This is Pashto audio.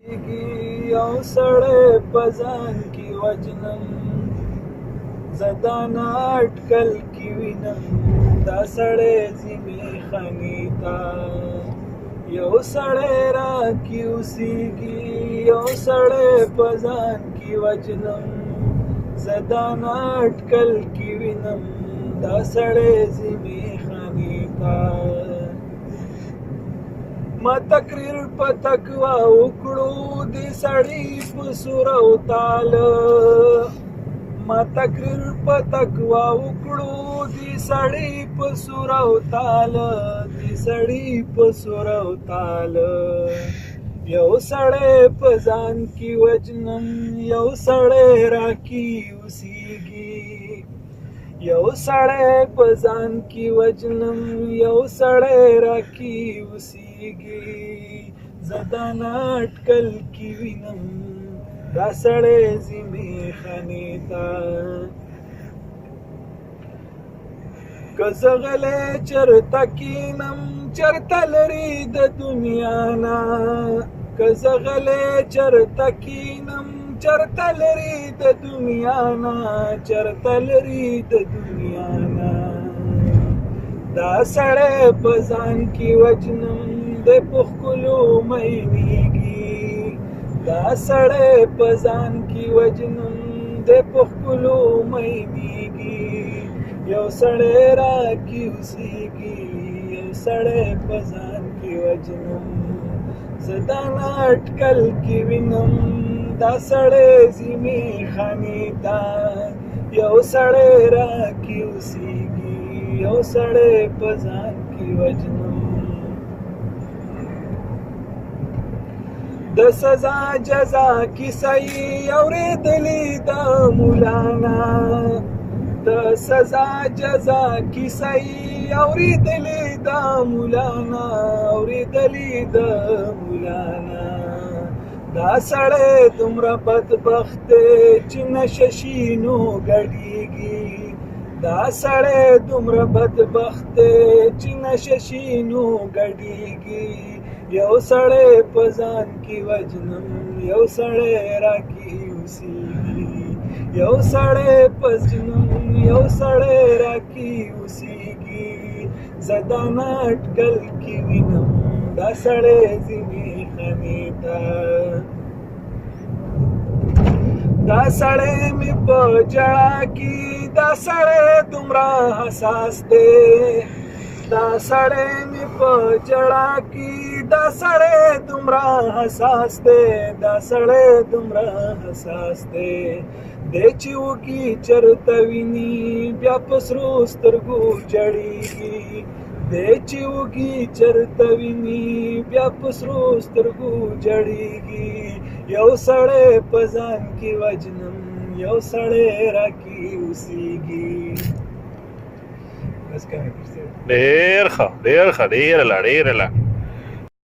یو سړی په ځان کې وجنم زدان اټکل کې وینم دا سړی ځینې خانې ته یو سړی را کې اوسېږي یو سړی په ځان کې وجنم زدان اټکل کې وینم دا سړی ځینې خانې ته ما تقریر په تقوا وکړو دې سړی په سور او تال ما تقریر په تقوا وکړو دې سړی په سور او تال دې سړی په سور او تال یو سړی په ځان کې وجنم یو سړی را کې اوسېږي یو سړی په ځان کې وجنم یو سړی را کې اوسېږي زدان اټکل کې وینم دا سړی ځینې خانې ته که زه غلی چرته کینم چرته لرې د دنیا نه که زه غلی چرته کینم چرته لرې د دنیا نه چرته لرې د دنیا نه دا سړی په ځان کې وجنم د په ښکلو مینېږي دا سړی په ځان کې وجنم د په ښکلو مینېږي یو سړی را کې اوسېږي یو سړی په ځان کې وجنم زدان اټکل کې وینم دا سړی ځینې خانې ته یو سړی را کې اوسېږي یو سړی په ځان کې وجنم د سزا جزا کیسه یې اورېدلې د مولانا د سزا جزا کیسه یې اورېدلې د مولانا اورېدلې د مولانا دا سړی دومره بدبخت دی چې نشه شي نو ګډېږي دا سړی دومره بدبخت دی چې نشه شي نو ګډېږي یو سړی په ځان کې وجنم یو سړی را کې اوسېږي یو سړی په جنم یو سړی را کې اوسېږي زدان اټکل کې وینم دا سړی ځینې خانې ته دا سړی مې په جړا کې دا سړی دومره حساس دی دا سړی مې په جړا کې دا سړی دومره حساس دی دا سړی دومره حساس دی دی چې وږي چرته ویني بیا په سرو سترګو جړېږي دی چې وږي چرته ویني بیا په سرو سترګو جړېږي یو سړی په ځان کې وجنم یو سړی را کې اوسېږي ډېر ښه ډېر ښه ډېره لا